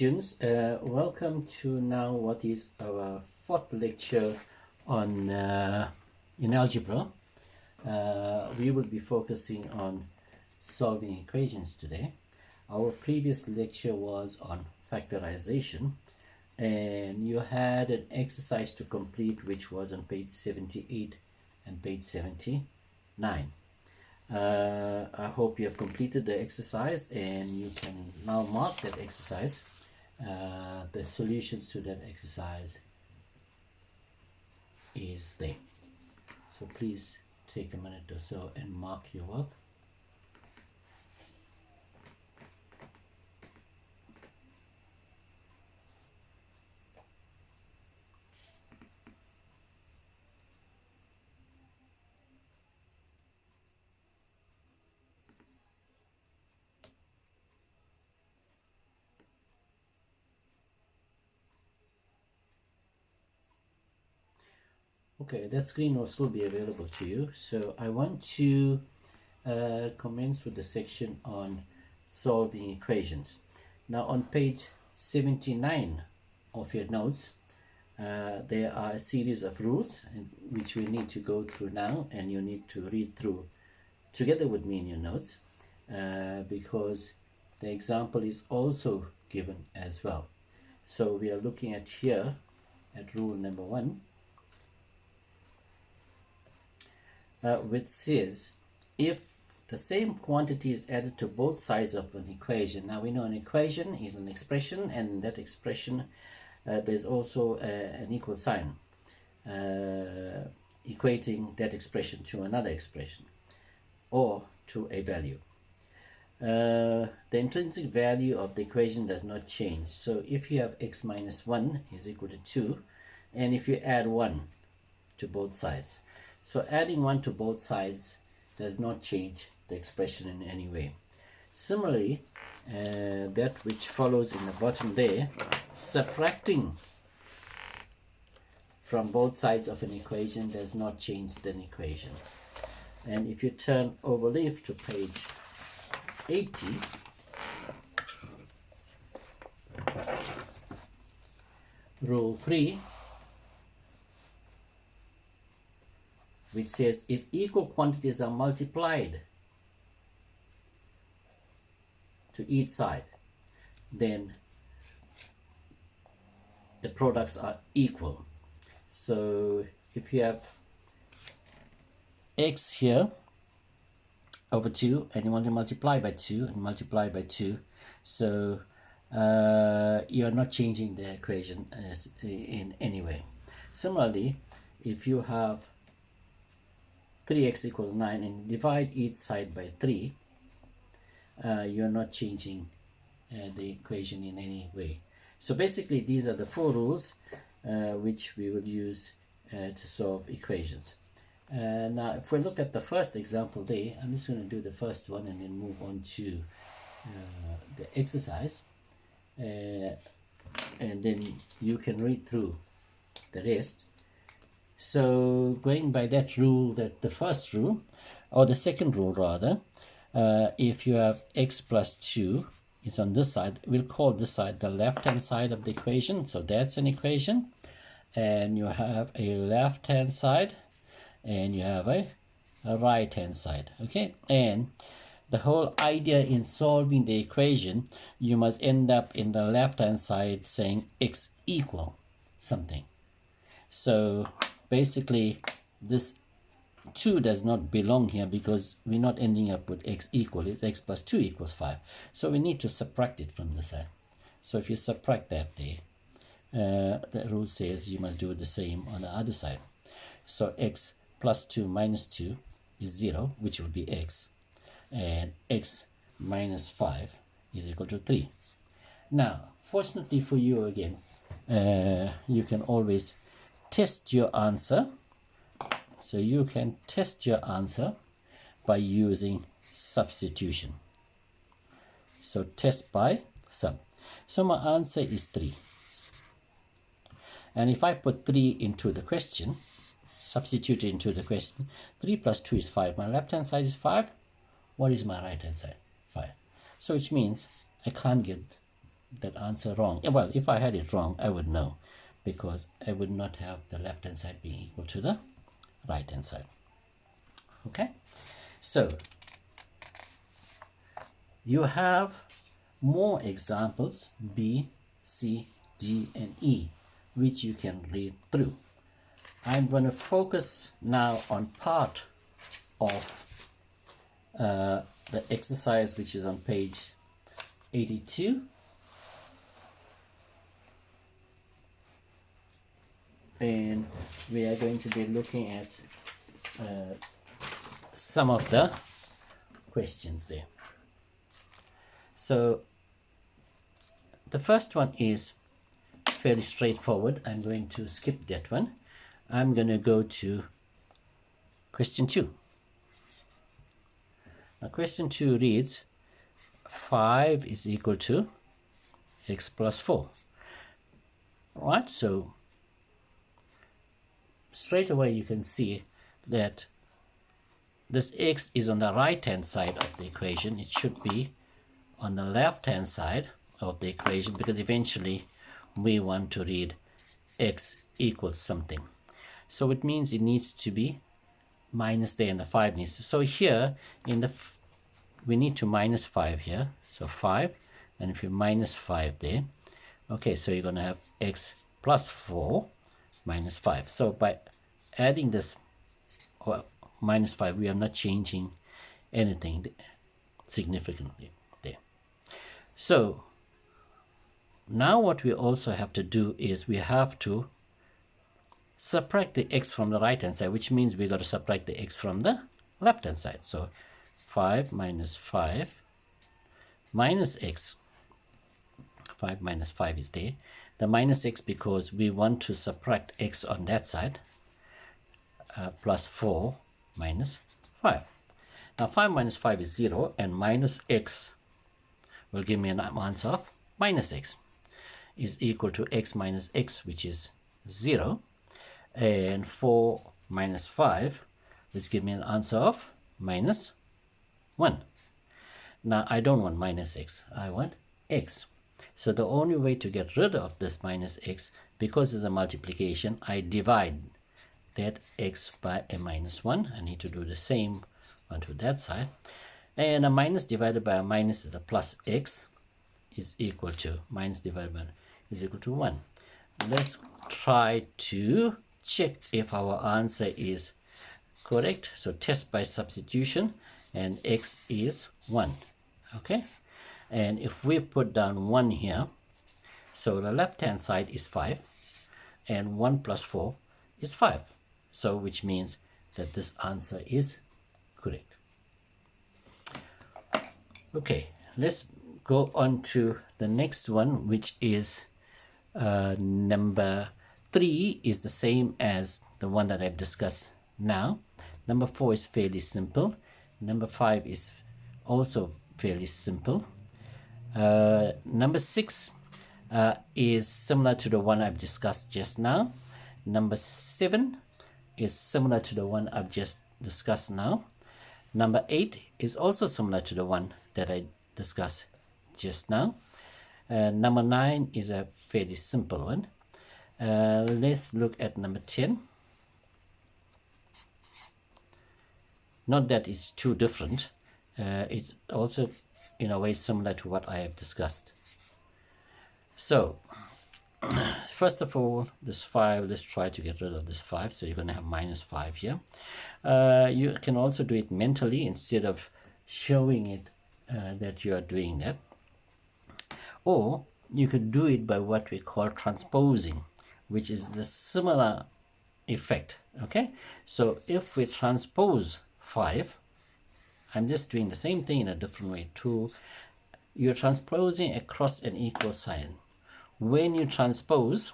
students, welcome to now what is our fourth lecture on in algebra. We will be focusing on solving equations today. Our previous lecture was on factorization, and you had an exercise to complete which was on page 78 and page 79. I hope you have completed the exercise and you can now mark that exercise. The solutions to that exercise is there. So please take a minute or so and mark your work. Okay, that screen will still be available to you. So I want to commence with the section on solving equations. Now on page 79 of your notes, there are a series of rules which we need to go through now, and you need to read through together with me in your notes because the example is also given as well. So we are looking at here at rule number 1. Which says if the same quantity is added to both sides of an equation. Now we know an equation is an expression, and that expression there's also an equal sign equating that expression to another expression or to a value. The intrinsic value of the equation does not change. So if you have x minus 1 is equal to 2, and if you add 1 to both sides, so adding 1 to both sides does not change the expression in any way. Similarly, that which follows in the bottom there, subtracting from both sides of an equation does not change the equation. And if you turn over leaf to page 80, rule 3, which says if equal quantities are multiplied to each side, then the products are equal. So if you have x here over 2 and you want to multiply by 2 and multiply by 2, so you're not changing the equation in any way. Similarly, if you have 3x equals 9 and divide each side by 3, you're not changing the equation in any way. So basically these are the 4 rules which we will use to solve equations. Now if we look at the first example there, I'm just going to do the first one and then move on to the exercise, and then you can read through the rest. So going by that rule, that the first rule, or the second rule rather, if you have x plus 2 is on this side, we'll call this side the left hand side of the equation. So that's an equation, and you have a left hand side and you have a right hand side. Okay, and the whole idea in solving the equation, you must end up in the left hand side saying x equal something. So basically this 2 does not belong here because we're not ending up with x equal. It's x plus 2 equals 5. So we need to subtract it from the side. So if you subtract that there, the rule says you must do the same on the other side. So x plus 2 minus 2 is 0, which will be x. And x minus 5 is equal to 3. Now, fortunately for you again, you can always test your answer. So you can test your answer by using substitution. So test by sub. So my answer is 3. And if I put 3 into the question, substitute into the question, 3 plus 2 is 5. My left hand side is 5. What is my right hand side? 5. So which means I can't get that answer wrong. Well, if I had it wrong, I would know, because I would not have the left hand side being equal to the right hand side. Okay, so you have more examples, B, C, D, and E, which you can read through. I'm going to focus now on part of the exercise, which is on page 82. And we are going to be looking at some of the questions there. So the first one is fairly straightforward. I'm going to skip that one. I'm going to go to question 2. Now question 2 reads 5 is equal to x plus 4. Right, so straight away you can see that this x is on the right hand side of the equation. It should be on the left hand side of the equation, because eventually we want to read x equals something. So it means it needs to be minus there, and the 5 needs to. So here in the we need to minus 5 here. So 5, and if you minus 5 there, okay, so you're going to have x plus 4 minus 5. So by adding this minus 5, we are not changing anything significantly there. So now what we also have to do is we have to subtract the x from the right hand side, which means we got to subtract the x from the left hand side. So 5 minus 5 minus x, 5 minus 5 is there. The minus x because we want to subtract x on that side, plus 4 minus 5. Now 5 minus 5 is 0, and minus x will give me an answer of minus x is equal to x minus x, which is 0, and 4 minus 5, which gives me an answer of minus 1. Now I don't want minus x, I want x. So the only way to get rid of this minus x, because it's a multiplication, I divide that x by a minus 1. I need to do the same onto that side. And a minus divided by a minus is a plus x is equal to, minus divided by is equal to 1. Let's try to check if our answer is correct. So test by substitution, and x is 1. Okay, and if we put down 1 here, so the left hand side is 5, and 1 plus 4 is 5. So which means that this answer is correct. Okay, let's go on to the next one, which is number 3 is the same as the one that I've discussed now. Number 4 is fairly simple. Number 5 is also fairly simple. Number 6 is similar to the one I've discussed just now. Number 7 is similar to the one I've just discussed now. Number 8 is also similar to the one that I discussed just now. Number 9 is a fairly simple one. Let's look at number 10. Not that it's too different. It's also in a way similar to what I have discussed. So first of all, this 5, let's try to get rid of this 5. So you're going to have minus 5 here. You can also do it mentally instead of showing it that you are doing that. Or you could do it by what we call transposing, which is the similar effect. Okay, so if we transpose 5, I'm just doing the same thing in a different way too. You're transposing across an equal sign. When you transpose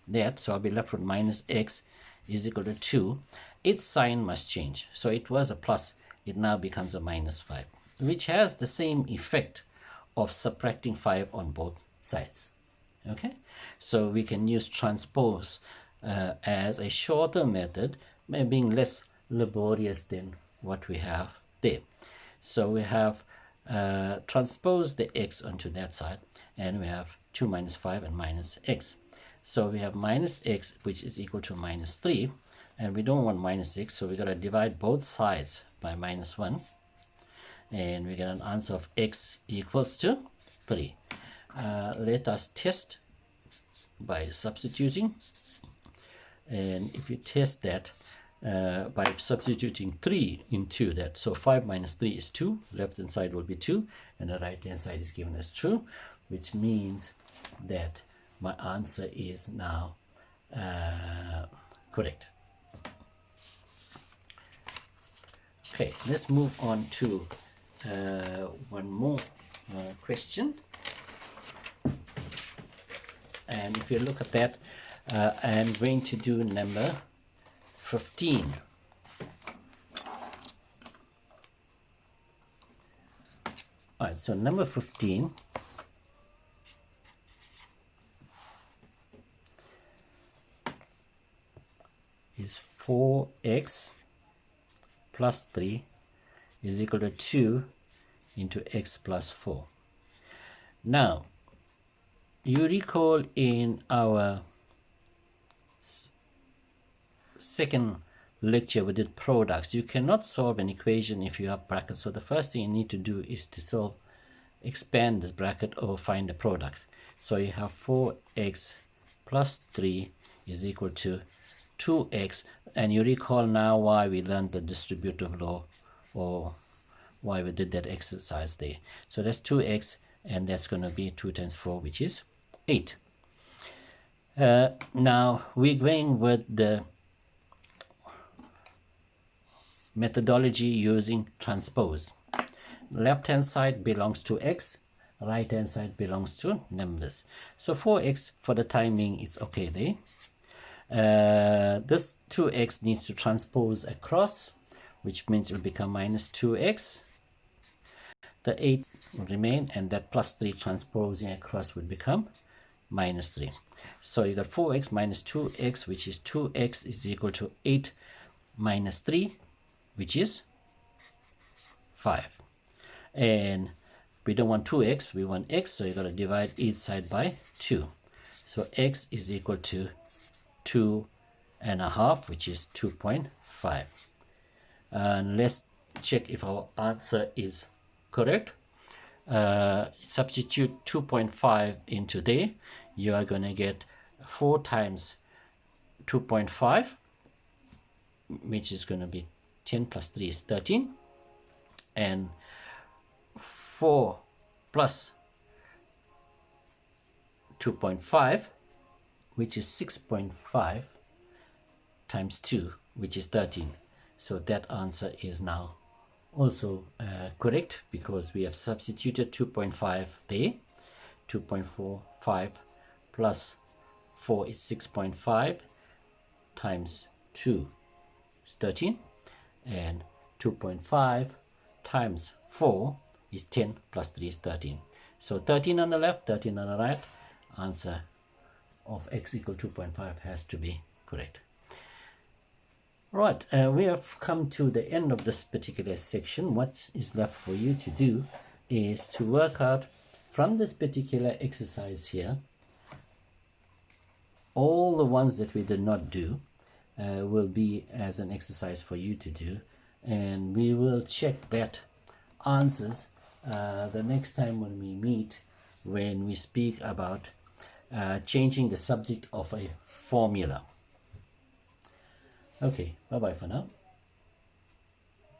that, so I'll be left with minus x is equal to 2, its sign must change. So it was a plus, it now becomes a minus 5, which has the same effect of subtracting 5 on both sides. Okay, so we can use transpose as a shorter method, being less laborious than what we have there. So we have transpose the x onto that side, and we have 2 minus 5 and minus x. So we have minus x, which is equal to minus 3, and we don't want minus x, so we're going to divide both sides by minus 1, and we get an answer of x equals to 3. Let us test by substituting, and if you test that by substituting 3 into that, so 5 minus 3 is 2, left hand side will be 2, and the right hand side is given as true, which means that my answer is now correct. Okay, let's move on to one more question. And if you look at that, I'm going to do number 15. Alright, so number 15 is 4x plus 3 is equal to 2 into x plus 4. Now, you recall in our second lecture we did products. You cannot solve an equation if you have brackets. So the first thing you need to do is to expand this bracket or find the product. So you have 4x plus 3 is equal to 2x, and you recall now why we learned the distributive law, or why we did that exercise there. So that's 2x, and that's going to be 2 times 4, which is 8. Now we're going with the methodology using transpose. Left hand side belongs to x, right hand side belongs to numbers. So 4x for the timing, it's okay there. This 2x needs to transpose across, which means it will become minus 2x. The 8 will remain, and that plus 3 transposing across would become minus 3. So you got 4x minus 2x, which is 2x is equal to 8 minus 3, which is 5. And we don't want 2x, we want x, so you got to divide each side by 2. So x is equal to 2.5, which is 2.5. And let's check if our answer is correct. Substitute 2.5 into there. You are going to get 4 times 2.5, which is going to be 10 plus 3 is 13. And 4 plus 2.5, which is 6.5 times 2, which is 13. So that answer is now also correct, because we have substituted 2.5 there. 2.45 plus 4 is 6.5 times 2 is 13, and 2.5 times 4 is 10 plus 3 is 13. So 13 on the left, 13 on the right. Answer of x equal 2.5 has to be correct. Right, we have come to the end of this particular section. What is left for you to do is to work out from this particular exercise here, all the ones that we did not do will be as an exercise for you to do, and we will check that answers the next time when we meet, when we speak about changing the subject of a formula. Okay, bye bye for now.